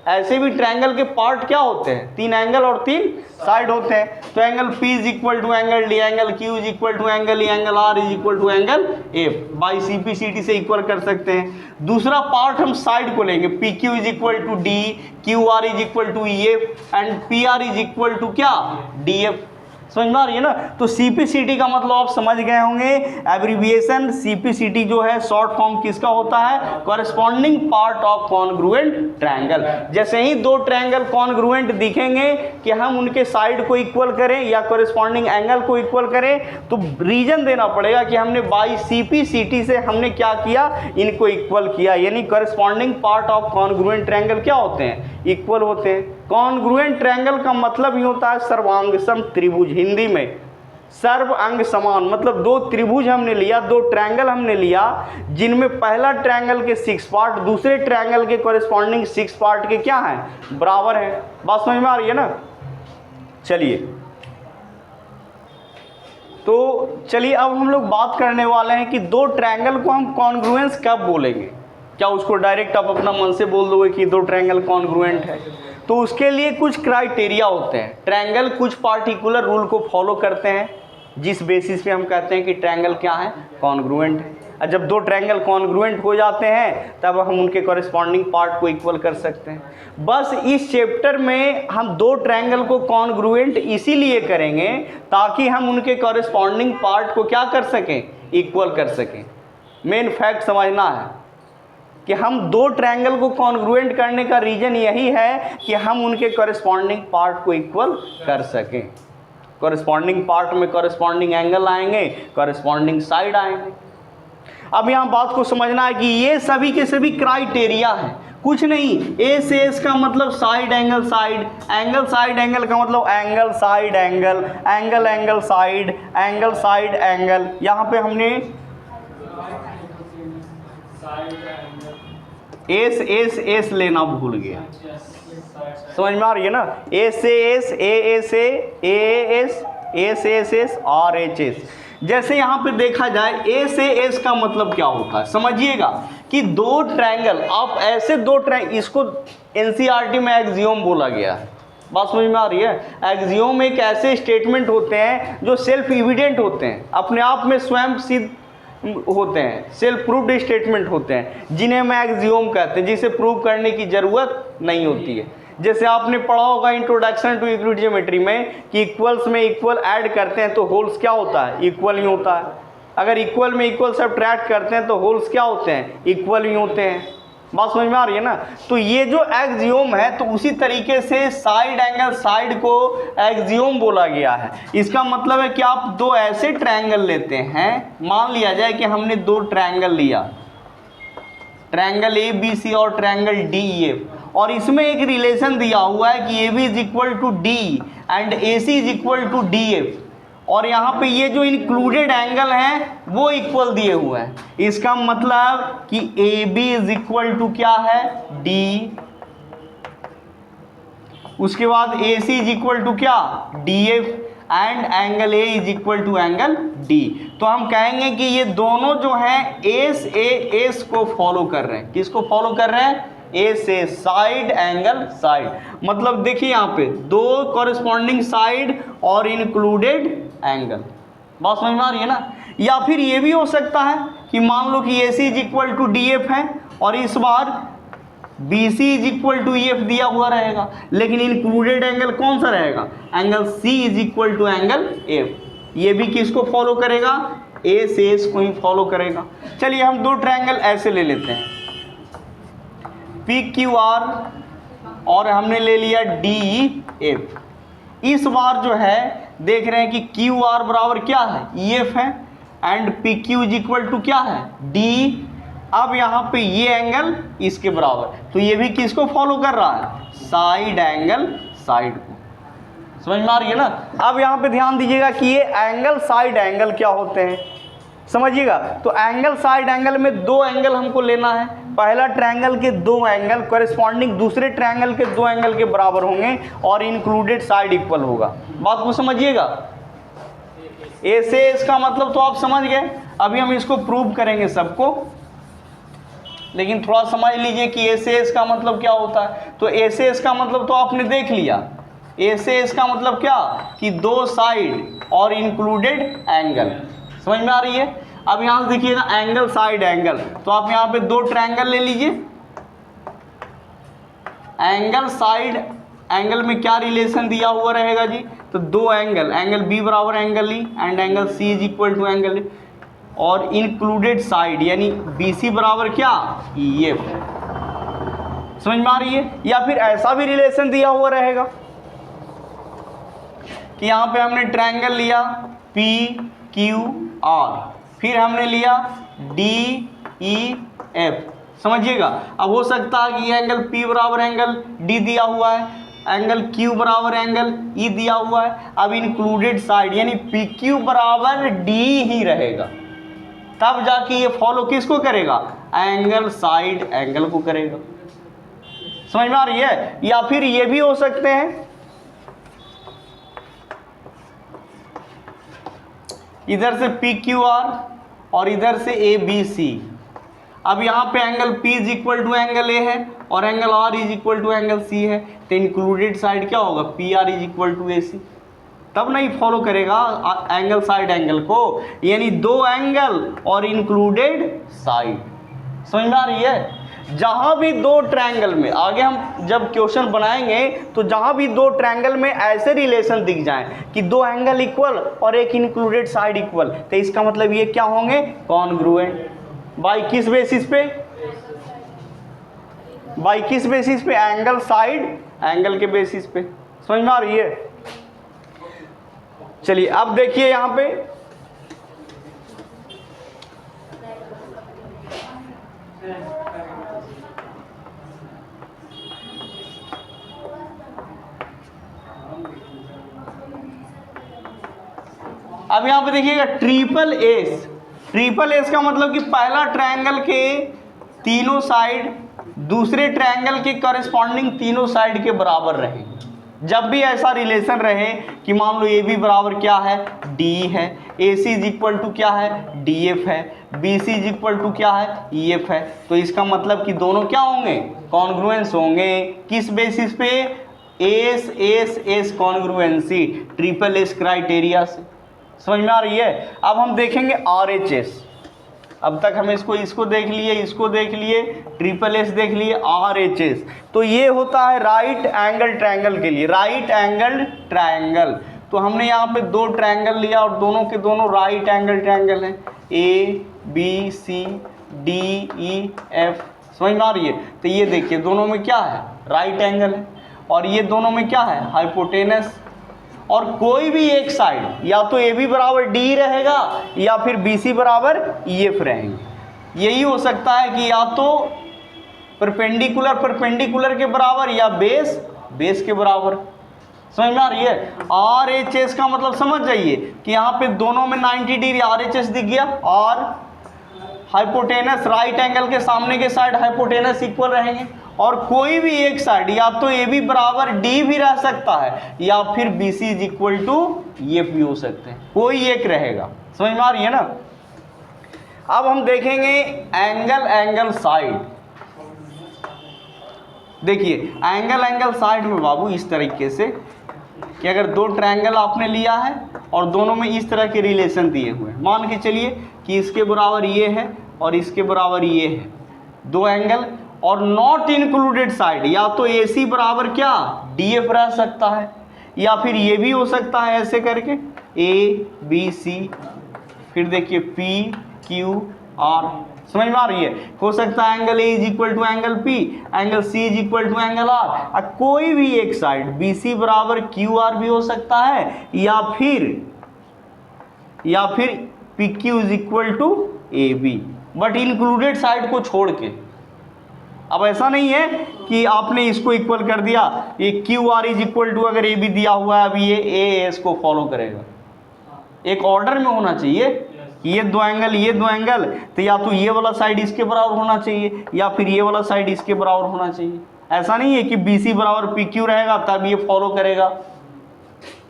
ऐसे भी ट्रायंगल के पार्ट क्या होते हैं, तीन एंगल और तीन साइड होते हैं। तो angle P is equal to angle D, angle Q is equal to angle E, angle R is equal to angle F by CPCT से इक्वल कर सकते हैं। दूसरा पार्ट हम साइड को लेंगे, PQ is equal to D, QR is equal to EF and PR is equal to क्या, DF। समझ में आ रही है ना। तो CPCT का मतलब आप समझ गए होंगे, एब्रीविएशन CPCT जो है शॉर्ट फॉर्म किसका होता है, corresponding part of congruent triangle. जैसे ही दो ट्रायंगल कॉन्ग्रुएंट दिखेंगे कि हम उनके साइड को इक्वल करें या कॉरेस्पॉन्डिंग एंगल को इक्वल करें तो रीजन देना पड़ेगा कि हमने बाई CPCT से हमने क्या किया, इनको इक्वल किया। यानी corresponding part of congruent triangle क्या होते हैं, इक्वल होते हैं। कॉन्ग्रुएंट ट्रायंगल का मतलब ही होता है सर्वांग सम त्रिभुज, हिंदी में सर्व अंग समान। मतलब दो त्रिभुज हमने लिया, दो ट्रायंगल हमने लिया जिनमें पहला ट्रायंगल के 6 पार्ट दूसरे ट्रायंगल के कॉरेस्पॉन्डिंग 6 पार्ट के क्या हैं, बराबर हैं। बात समझ में आ रही है ना। चलिए अब हम लोग बात करने वाले हैं कि दो ट्रायंगल को हम कॉन्ग्रुएंस कब बोलेंगे। क्या उसको डायरेक्ट आप अपना मन से बोल दोगे कि दो ट्रायंगल कॉन्ग्रुएंट है, तो उसके लिए कुछ क्राइटेरिया होते हैं। ट्रायंगल कुछ पार्टिकुलर रूल को फॉलो करते हैं जिस बेसिस पे हम कहते हैं कि ट्रायंगल क्या है, कॉन्ग्रुएंट है। और जब दो ट्रायंगल कॉन्ग्रुएंट हो जाते हैं तब हम उनके कॉरेस्पॉन्डिंग पार्ट को इक्वल कर सकते हैं। बस इस चैप्टर में हम दो ट्रायंगल को कॉन्ग्रुएंट इसीलिए करेंगे ताकि हम उनके कॉरेस्पॉन्डिंग पार्ट को क्या कर सकें, इक्वल कर सकें। मेन फैक्ट समझना है कि हम दो ट्रायंगल को कॉन्ग्रुएंट करने का रीजन यही है कि हम उनके कॉरेस्पॉन्डिंग पार्ट को इक्वल कर सकें। कॉरेस्पॉन्डिंग पार्ट में कॉरेस्पॉन्डिंग एंगल आएंगे, कॉरेस्पॉन्डिंग साइड आएंगे। अब यहाँ बात को समझना है कि ये सभी के सभी क्राइटेरिया हैं, कुछ नहीं। ए से एस का मतलब side angle side, angle side angle का मतलब angle side angle, angle angle side, angle side angle. यहाँ पे हमने एस लेना भूल गया। समझ में आ रही है ना। ए से एस, ए से एस, ए से एस, आर एच एस। जैसे यहाँ पे देखा जाए ए से एस का मतलब क्या होता है, समझिएगा कि दो ट्रायंगल, आप ऐसे दो ट्रायंगल, इसको एनसीईआरटी में एक्सियोम बोला गया है। बात समझ में आ रही है? एक्सियोम एक ऐसे स्टेटमेंट होते हैं जो सेल्फ एविडेंट होते हैं, अपने आप में स्वयं सिद्ध होते हैं, सेल्फ प्रूव्ड स्टेटमेंट होते हैं, जिन्हें हम एक्सियोम कहते हैं, जिसे प्रूव करने की ज़रूरत नहीं होती है। जैसे आपने पढ़ा होगा इंट्रोडक्शन टू यूक्लिड ज्योमेट्री में कि इक्वल्स में इक्वल ऐड करते हैं तो होल्स क्या होता है? इक्वल ही होता है। अगर इक्वल में इक्वल सब्ट्रैक्ट करते हैं तो होल्स क्या होते हैं? इक्वल ही होते हैं। बात समझ में आ रही है ना? तो ये जो एक्सियोम है, तो उसी तरीके से साइड एंगल साइड को एक्सियोम बोला गया है। इसका मतलब है कि आप दो ऐसे ट्रायंगल लेते हैं, मान लिया जाए कि हमने दो ट्रायंगल लिया, ट्रायंगल ए बी सी और ट्रायंगल डी ई एफ, और इसमें एक रिलेशन दिया हुआ है कि A B is equal to D and A C is equal to D F, और यहाँ पे ये जो इंक्लूडेड एंगल हैं वो इक्वल दिए हुए हैं। इसका मतलब कि A B is equal to क्या है? डी, उसके बाद A C is equal to क्या? D F, and angle A is equal to angle D. तो हम कहेंगे कि ये दोनों जो हैं एस ए एस को फॉलो कर रहे हैं। किसको फॉलो कर रहे हैं? ए से साइड एंगल साइड। मतलब देखिए यहाँ पे दो कॉरेस्पॉन्डिंग साइड और इंक्लूडेड एंगल। बात समझ में आ रही है ना? या फिर ये भी हो सकता है कि मान लो कि A C is equal to D F है और इस बार B C is equal to E F दिया हुआ रहेगा, लेकिन इंक्लूडेड एंगल कौन सा रहेगा? Angle C is equal to angle F. ये भी किसको फॉलो करेगा? ए से एस को ही फॉलो करेगा। चलिए हम दो ट्रायंगल ऐसे ले लेते हैं, पी क्यू आर और हमने ले लिया डी ई एफ। इस बार जो है देख रहे हैं कि क्यू आर बराबर क्या है? ई एफ है, and P Q is equal to क्या है? डी। अब यहाँ पे ये एंगल इसके बराबर, तो ये भी किसको फॉलो कर रहा है? साइड एंगल साइड को। समझ में आ रही है ना? अब यहाँ पे ध्यान दीजिएगा कि ये एंगल साइड एंगल क्या होते हैं, समझिएगा। तो एंगल साइड एंगल में दो एंगल हमको लेना है। पहला ट्रायंगल के दो एंगल कॉरेस्पॉन्डिंग दूसरे ट्रायंगल के दो एंगल के बराबर होंगे और इंक्लूडेड साइड इक्वल होगा। बात को समझिएगा। ए से इसका मतलब तो आप समझ गए। अभी हम इसको प्रूव करेंगे सबको, लेकिन थोड़ा समझ लीजिए कि ए से इसका मतलब क्या होता है। तो ए से इसका मतलब तो आपने देख लिया। ए से इसका मतलब क्या? कि दो साइड और इंक्लूडेड एंगल। समझ में आ रही है? अब यहाँ से देखिए ना, एंगल साइड एंगल, तो आप यहाँ पे दो ट्रायंगल ले लीजिए। एंगल साइड एंगल में क्या रिलेशन दिया हुआ रहेगा जी? तो दो एंगल, एंगल बी बराबर angle E and angle C is equal to angle A, और इंक्लूडेड साइड यानी बी सी बराबर क्या? E F. समझ में आ रही है? या फिर ऐसा भी रिलेशन दिया हुआ रहेगा कि यहाँ पे हमने ट्रायंगल लिया पी क्यू आर, फिर हमने लिया डी ई एफ। समझिएगा। अब हो सकता है कि एंगल P बराबर एंगल D दिया हुआ है, एंगल Q बराबर एंगल E दिया हुआ है। अब इंक्लूडेड साइड यानी PQ बराबर D ही रहेगा, तब जाके ये फॉलो किसको करेगा? एंगल साइड एंगल को करेगा। समझ में आ रही है? या फिर ये भी हो सकते हैं, इधर से PQR और इधर से ABC। अब यहाँ पे angle P is equal to angle A है और angle R is equal to angle C है, तो इंक्लूडेड साइड क्या होगा? PR is equal to AC। तब नहीं फॉलो करेगा एंगल साइड एंगल को, यानी दो एंगल और इंक्लूडेड साइड। समझ में आ रही है? जहाँ भी दो ट्रायंगल में, आगे हम जब क्वेश्चन बनाएंगे तो जहाँ भी दो ट्रायंगल में ऐसे रिलेशन दिख जाएं कि दो एंगल इक्वल और एक इंक्लूडेड साइड इक्वल, तो इसका मतलब ये क्या होंगे? कॉन्ग्रुएंट। बाय किस बेसिस पे? बाय किस बेसिस पे? एंगल साइड एंगल के बेसिस पे। समझ में आ रही है? चलिए अब देखिए यहाँ पे अब यहाँ पे देखिएगा ट्रिपल एस। ट्रिपल एस का मतलब कि पहला ट्रायंगल के तीनों साइड दूसरे ट्रायंगल के कॉरेस्पॉन्डिंग तीनों साइड के बराबर रहे। जब भी ऐसा रिलेशन रहे कि मान लो ए बी बराबर क्या है? डी है, A C is equal to क्या है? डी एफ है, B C is equal to क्या है? ई एफ है, तो इसका मतलब कि दोनों क्या होंगे? कॉन्ग्रुएंस होंगे। किस बेसिस पे? S S S congruency triple S criteria से, समझ में आ रही है। अब हम देखेंगे आर एच एस। अब तक हम इसको देख लिए, ट्रिपल एस देख लिए, आर एच एस। तो ये होता है राइट एंगल ट्रायंगल के लिए, राइट एंगल ट्रायंगल। तो हमने यहाँ पे दो ट्रायंगल लिया और दोनों के दोनों राइट एंगल ट्रायंगल हैं, A B C D E F, समझ में आ रही है। तो ये देखिए दोनों में क्या है, राइट एंगल है, और ये दोनों में क्या है, हाइपोटेनस। और कोई भी एक साइड या तो ए बी बराबर डी रहेगा या फिर बी सी बराबर ई एफ रहेंगे। यही हो सकता है कि या तो परपेंडिकुलर के बराबर या बेस के बराबर, समझ में आ रही है। आर एच एस का मतलब समझ जाइए कि यहाँ पे दोनों में 90 डिग्री आर एच एस दिख गया, और हाइपोटेनस राइट एंगल के सामने के साइड हाइपोटेनस इक्वल रहेंगे। और कोई भी एक साइड या तो ए बी बराबर डी भी रह सकता है या फिर B C is equal to ये भी हो सकते हैं, कोई एक रहेगा, समझ में आ रही है ना। अब हम देखेंगे एंगल साइड। देखिए एंगल साइड में बाबू इस तरीके से कि अगर दो ट्रायंगल आपने लिया है और दोनों में इस तरह के रिलेशन दिए हुए हैं, मान के चलिए कि इसके बराबर ये है और इसके बराबर ये है, दो एंगल, और नॉट इंक्लूडेड साइड या तो ए सी बराबर क्या डी एफ रह सकता है, या फिर ये भी हो सकता है ऐसे करके ए बी सी, फिर देखिए पी क्यू आर, समझ में आ रही है। हो सकता है angle A is equal to angle P, angle C is equal to angle R, कोई भी एक साइड बी सी बराबर क्यू आर भी हो सकता है, या फिर P Q is equal to A B, but included side को छोड़ के। अब ऐसा नहीं है कि आपने इसको इक्वल कर दिया, ये Q R is equal to अगर ए बी दिया हुआ है, अभी ये ए एस को फॉलो करेगा। एक ऑर्डर में होना चाहिए कि ये दो एंगल, तो या तो ये वाला साइड इसके बराबर होना चाहिए या फिर ये वाला साइड इसके बराबर होना चाहिए। ऐसा नहीं है कि बी सी बराबर पी क्यू रहेगा तब ये फॉलो करेगा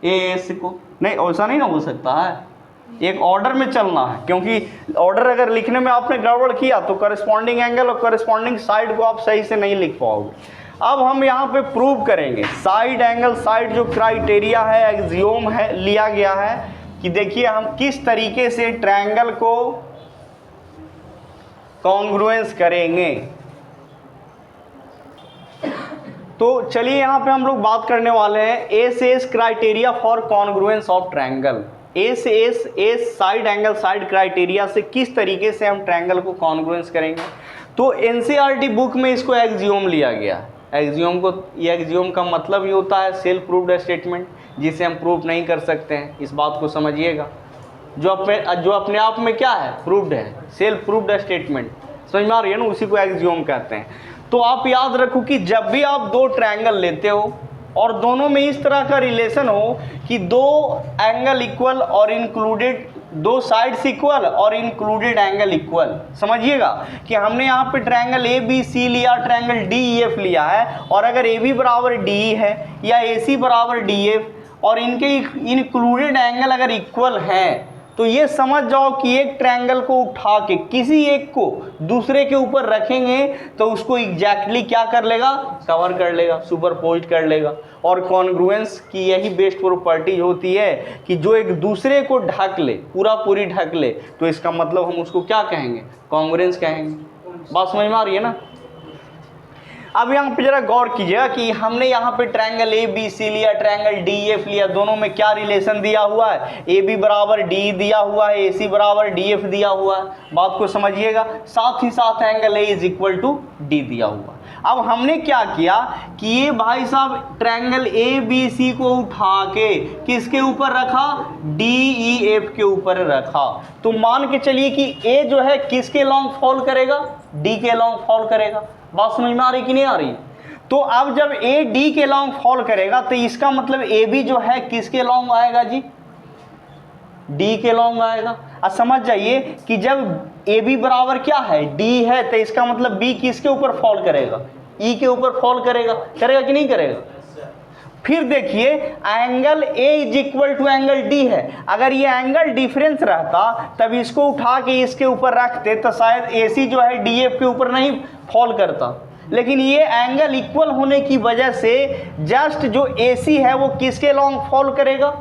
ए एस को, नहीं ऐसा नहीं ना हो सकता है। एक ऑर्डर में चलना है, क्योंकि ऑर्डर अगर लिखने में आपने गड़बड़ किया तो करस्पॉन्डिंग एंगल और करस्पॉन्डिंग साइड को आप सही से नहीं लिख पाओगे। अब हम यहाँ पे प्रूव करेंगे साइड एंगल साइड जो क्राइटेरिया है, एक्सियोम है, लिया गया है कि देखिए हम किस तरीके से ट्रायंगल को कॉन्ग्रुएंस करेंगे। तो चलिए यहाँ पे हम लोग बात करने वाले हैं S S criteria for congruence of triangle. S S S side angle side criteria से किस तरीके से हम ट्रायंगल को कॉन्ग्रुएंस करेंगे। तो एनसीईआरटी बुक में इसको एक्सियोम लिया गया। एक्सियोम का मतलब ये होता है सेल्फ प्रूव्ड स्टेटमेंट, जिसे हम प्रूव नहीं कर सकते हैं, इस बात को समझिएगा। जो अपने आप में क्या है, प्रूव्ड है, सेल्फ प्रूव्ड स्टेटमेंट, समझ में आ रही है ना, उसी को एक्सियोम कहते हैं। तो आप याद रखो कि जब भी आप दो ट्रायंगल लेते हो और दोनों में इस तरह का रिलेशन हो कि दो एंगल इक्वल और इंक्लूडेड, दो साइड्स इक्वल और इंक्लूडेड एंगल इक्वल, समझिएगा कि हमने यहाँ पे ट्रायंगल ए बी सी लिया, ट्रायंगल डी ई एफ लिया है, और अगर ए बी बराबर डी ई है या ए सी बराबर डी एफ और इनके इंक्लूडेड एंगल अगर इक्वल हैं, तो ये समझ जाओ कि एक ट्रायंगल को उठा के किसी एक को दूसरे के ऊपर रखेंगे तो उसको एग्जैक्टली क्या कर लेगा, कवर कर लेगा, सुपरपोज कर लेगा। और कॉन्ग्रुएंस की यही बेस्ट प्रॉपर्टी होती है कि जो एक दूसरे को ढक ले, पूरी ढक ले, तो इसका मतलब हम उसको क्या कहेंगे, कॉन्ग्रुएंस कहेंगे। बात समझ में आ रही है ना। अब यहाँ पे जरा गौर कीजिएगा कि हमने यहाँ पे ट्रायंगल ए बी सी लिया, ट्रायंगल डी एफ लिया, दोनों में क्या रिलेशन दिया हुआ है, ए बी बराबर डी दिया हुआ है, ए सी बराबर डी एफ दिया हुआ है, बात को समझिएगा। साथ ही साथ angle A is equal to D दिया हुआ। अब हमने क्या किया कि ये भाई साहब ट्रायंगल ए बी सी को उठा के किसके ऊपर रखा, डी ई एफ के ऊपर रखा। तो मान के चलिए कि ए जो है किसके लॉन्ग फॉल करेगा, डी के लॉन्ग फॉल करेगा। बात समझ में आ रही कि नहीं आ रही। तो अब जब ए डी के लॉन्ग फॉल करेगा तो इसका मतलब ए बी जो है किसके लॉन्ग आएगा जी, डी के लॉन्ग आएगा। अब समझ जाइए कि जब ए बी बराबर क्या है, डी है, तो इसका मतलब बी किसके ऊपर फॉल करेगा, ई के ऊपर फॉल करेगा कि नहीं करेगा। फिर देखिए angle A is equal to angle D है, अगर ये एंगल डिफरेंस रहता तब इसको उठा के इसके ऊपर रखते तो शायद ए सी जो है डी एफ के ऊपर नहीं फॉल करता, लेकिन ये एंगल इक्वल होने की वजह से जस्ट जो AC है वो किसके लॉन्ग फॉल करेगा,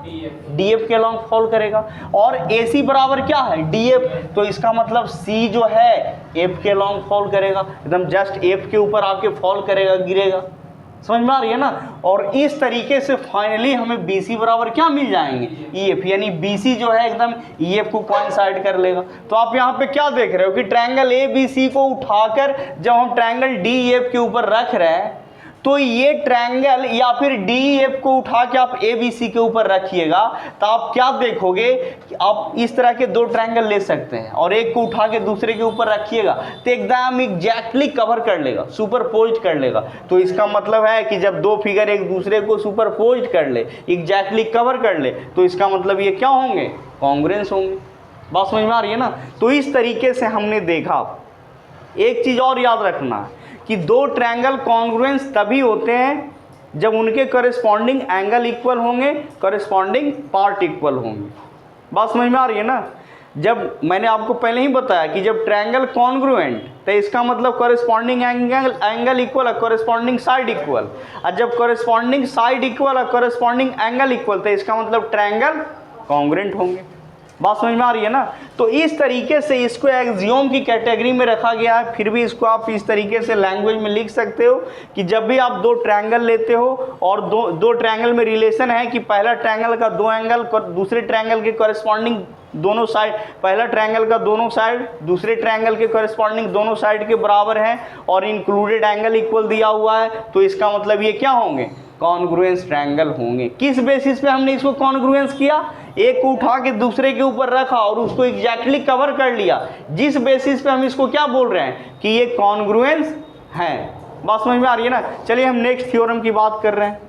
DF के लॉन्ग फॉल करेगा, और AC बराबर क्या है, DF, तो इसका मतलब C जो है F के लॉन्ग फॉल करेगा, एकदम जस्ट F के ऊपर आके फॉल करेगा, गिरेगा। समझ में आ रही है ना। और इस तरीके से फाइनली हमें BC बराबर क्या मिल जाएंगे, EF, यानी BC जो है एकदम EF को कोइंसाइड कर लेगा। तो आप यहाँ पे क्या देख रहे हो कि ट्रायंगल ABC को उठाकर जब हम ट्रायंगल DEF के ऊपर रख रहे हैं, तो ये ट्रायंगल या फिर DEF को उठा के आप ABC के ऊपर रखिएगा तो आप क्या देखोगे कि आप इस तरह के दो ट्रायंगल ले सकते हैं और एक को उठा के दूसरे के ऊपर रखिएगा तो एकदम एग्जैक्टली कवर कर लेगा, सुपरपोज कर लेगा। तो इसका मतलब है कि जब दो फिगर एक दूसरे को सुपरपोज कर ले, एग्जैक्टली कवर कर ले, तो इसका मतलब ये क्या होंगे, कॉन्ग्रुएंस होंगे। बात समझ में आ रही है ना। तो इस तरीके से हमने देखा। एक चीज और याद रखना है कि दो ट्रायंगल कॉन्ग्रुएंस तभी होते हैं जब उनके कॉरेस्पॉन्डिंग एंगल इक्वल होंगे, कॉरेस्पॉन्डिंग पार्ट इक्वल होंगे। बात समझ में आ रही है ना। जब मैंने आपको पहले ही बताया कि जब ट्रायंगल कॉन्ग्रुएंट तो इसका मतलब कॉरेस्पॉन्डिंग एंगल इक्वल है, कॉरेस्पॉन्डिंग साइड इक्वल, और जब कॉरेस्पॉन्डिंग साइड इक्वल है, कॉरेस्पॉन्डिंग एंगल इक्वल, तो इसका मतलब ट्रायंगल कॉन्ग्रुएंट होंगे। बात समझ में आ रही है ना। तो इस तरीके से इसको एक्सियोम की कैटेगरी में रखा गया है। फिर भी इसको आप इस तरीके से लैंग्वेज में लिख सकते हो कि जब भी आप दो ट्रायंगल लेते हो और दो ट्रायंगल में रिलेशन है कि पहला ट्रायंगल का दो एंगल दूसरे ट्रायंगल के कॉरेस्पॉन्डिंग दोनों साइड, पहला ट्रायंगल का दोनों साइड दूसरे ट्रायंगल के कॉरेस्पॉन्डिंग दोनों साइड के बराबर है और इंक्लूडेड एंगल इक्वल दिया हुआ है, तो इसका मतलब ये क्या होंगे, कॉन्ग्रुएंस ट्रायंगल होंगे। किस बेसिस पे हमने इसको कॉन्ग्रुएंस किया, एक को उठा के दूसरे के ऊपर रखा और उसको एग्जैक्टली कवर कर लिया, जिस बेसिस पे हम इसको क्या बोल रहे हैं कि ये कॉन्ग्रुएंस है। बात समझ में आ रही है ना। चलिए हम नेक्स्ट थ्योरम की बात कर रहे हैं।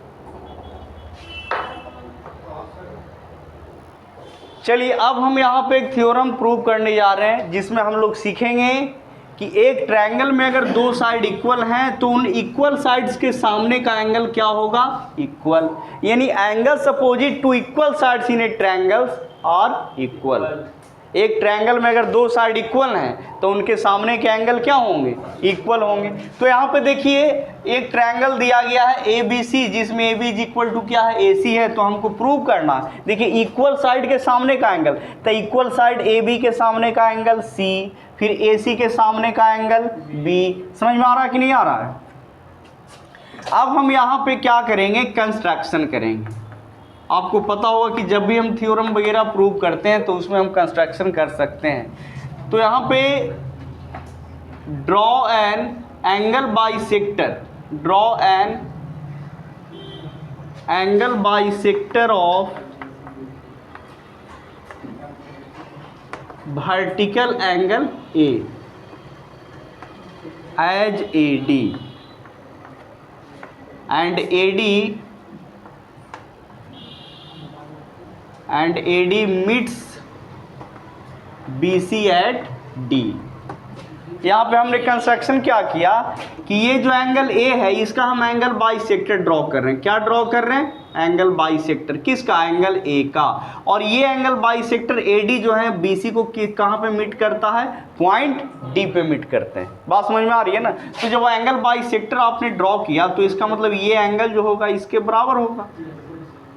चलिए अब हम यहाँ पे एक थ्योरम प्रूव करने जा रहे हैं जिसमें हम लोग सीखेंगे कि एक ट्रायंगल में अगर दो साइड इक्वल हैं तो उन इक्वल साइड्स के सामने का एंगल क्या होगा, इक्वल, यानी angles opposite to equal sides in a triangles are equal. एक ट्रायंगल में अगर दो साइड इक्वल हैं तो उनके सामने के एंगल क्या होंगे, इक्वल होंगे। तो यहाँ पे देखिए एक ट्रायंगल दिया गया है ABC जिसमें AB इज इक्वल टू क्या है, AC है। तो हमको प्रूव करना है, देखिए इक्वल साइड के सामने का एंगल, तो इक्वल साइड AB के सामने का एंगल C, फिर AC के सामने का एंगल B। समझ में आ रहा है कि नहीं आ रहा है। अब हम यहाँ पे क्या करेंगे, कंस्ट्रक्शन करेंगे। आपको पता होगा कि जब भी हम थ्योरम वगैरह प्रूव करते हैं तो उसमें हम कंस्ट्रक्शन कर सकते हैं। तो यहाँ पे draw an angle bisector, draw an angle bisector of vertical angle A as AD and AD meets BC at D। यहाँ पे हमने कंस्ट्रक्शन क्या किया कि ये जो एंगल A है इसका हम एंगल बाइसेक्टर ड्रॉ कर रहे हैं। क्या ड्रॉ कर रहे हैं, एंगल बाइसेक्टर, किसका, एंगल A का। और ये एंगल बाइसेक्टर AD जो है BC को कहाँ पे मीट करता है, पॉइंट D पे मीट करते हैं। बात समझ में आ रही है ना। तो जब एंगल बाइसेक्टर आपने ड्रॉ किया तो इसका मतलब ये एंगल जो होगा इसके बराबर होगा,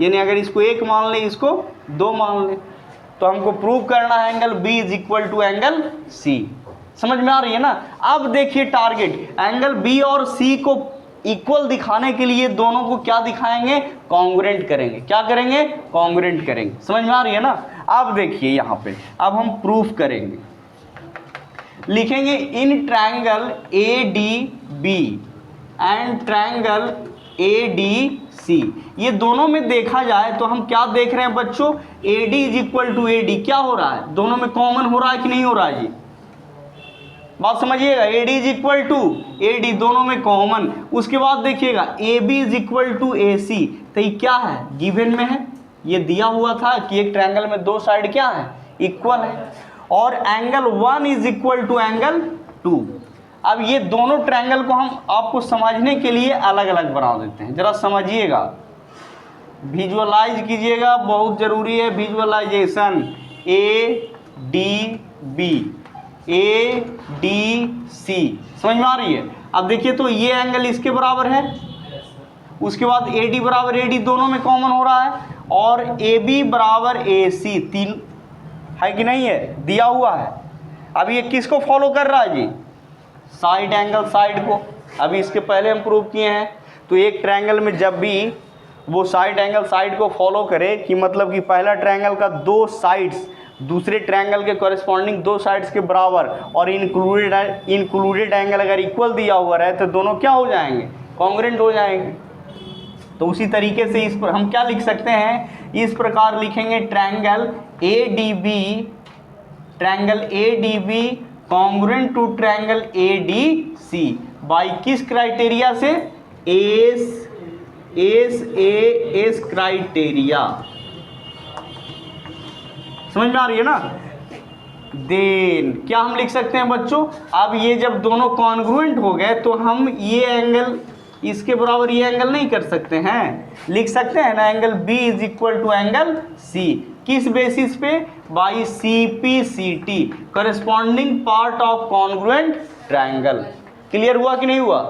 यानी अगर इसको एक मान ले इसको दो मान ले। तो हमको प्रूव करना है angle B is equal to angle C। समझ में आ रही है ना। अब देखिए टारगेट, एंगल B और C को इक्वल दिखाने के लिए दोनों को क्या दिखाएंगे, कॉन्ग्रुएंट करेंगे। क्या करेंगे, कॉन्ग्रुएंट करेंगे। समझ में आ रही है ना। अब देखिए यहाँ पे अब हम प्रूफ करेंगे, लिखेंगे in triangle ADB and triangle ADC, ये दोनों में देखा जाए तो हम क्या देख रहे हैं बच्चों, AD is equal to AD, क्या हो रहा है, दोनों में कॉमन हो रहा है कि नहीं हो रहा है जी। बात समझिएगा, AD is equal to AD, दोनों में कॉमन। उसके बाद देखिएगा AB is equal to AC, तो ये क्या है, गिवन में है, ये दिया हुआ था कि एक ट्रायंगल में दो साइड क्या है, इक्वल है। और angle 1 is equal to angle 2। अब ये दोनों ट्रायंगल को हम आपको समझने के लिए अलग अलग बना देते हैं, जरा समझिएगा, विजुअलाइज कीजिएगा, बहुत जरूरी है विजुअलाइजेशन। ADB ADC, समझ में आ रही है। अब देखिए तो ये एंगल इसके बराबर है, उसके बाद AD बराबर AD दोनों में कॉमन हो रहा है, और AB बराबर AC, तीन है कि नहीं है, दिया हुआ है। अब ये किसको फॉलो कर रहा है जी, साइड एंगल साइड को। अभी इसके पहले हम प्रूव किए हैं। तो एक ट्रायंगल में जब भी वो साइड एंगल साइड को फॉलो करे, कि मतलब कि पहला ट्रायंगल का दो साइड्स दूसरे ट्रायंगल के कॉरेस्पॉन्डिंग दो साइड्स के बराबर और इंक्लूडेड एंगल अगर इक्वल दिया हुआ रहे तो दोनों क्या हो जाएंगे, कॉन्ग्रुएंट हो जाएंगे। तो उसी तरीके से इस पर हम क्या लिख सकते हैं, इस प्रकार लिखेंगे triangle ADB congruent to triangle ADC by किस क्राइटेरिया से, एस क्राइटेरिया। समझ में आ रही है ना। देन क्या हम लिख सकते हैं बच्चों, अब ये जब दोनों कॉन्ग्रुएंट हो गए तो हम ये एंगल इसके बराबर ये एंगल नहीं कर सकते हैं, लिख सकते हैं ना, angle B is equal to angle C। किस बेसिस पे, by CPCT corresponding part of congruent triangle. Clear हुआ कि नहीं हुआ।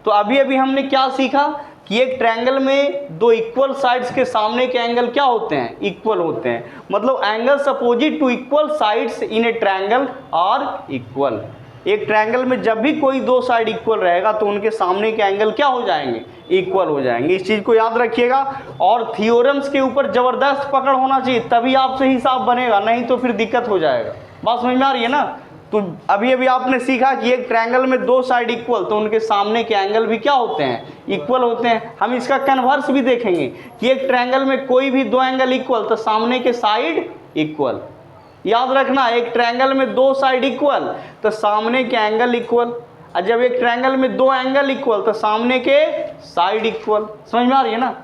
तो अभी अभी हमने क्या सीखा कि एक ट्रायंगल में दो इक्वल साइड्स के सामने के एंगल क्या होते हैं, इक्वल होते हैं। मतलब angles opposite to equal sides in a triangle are equal. एक ट्रायंगल में जब भी कोई दो साइड इक्वल रहेगा तो उनके सामने के एंगल क्या हो जाएंगे, इक्वल हो जाएंगे। इस चीज को याद रखिएगा। और थियोरम्स के ऊपर जबरदस्त पकड़ होना चाहिए, तभी आपसे हिसाब बनेगा, नहीं तो फिर दिक्कत हो जाएगा। बात समझ में आ रही है ना। तो अभी अभी आपने सीखा कि एक ट्रायंगल में दो साइड इक्वल तो उनके सामने के एंगल भी क्या होते हैं, इक्वल होते हैं। हम इसका कन्वर्स भी देखेंगे कि एक ट्रायंगल में कोई भी दो एंगल इक्वल तो सामने के साइड इक्वल। याद रखना, एक ट्रायंगल में दो साइड इक्वल तो सामने के एंगल इक्वल, और जब एक ट्रायंगल में दो एंगल इक्वल तो सामने के साइड इक्वल। समझ में आ रही है ना।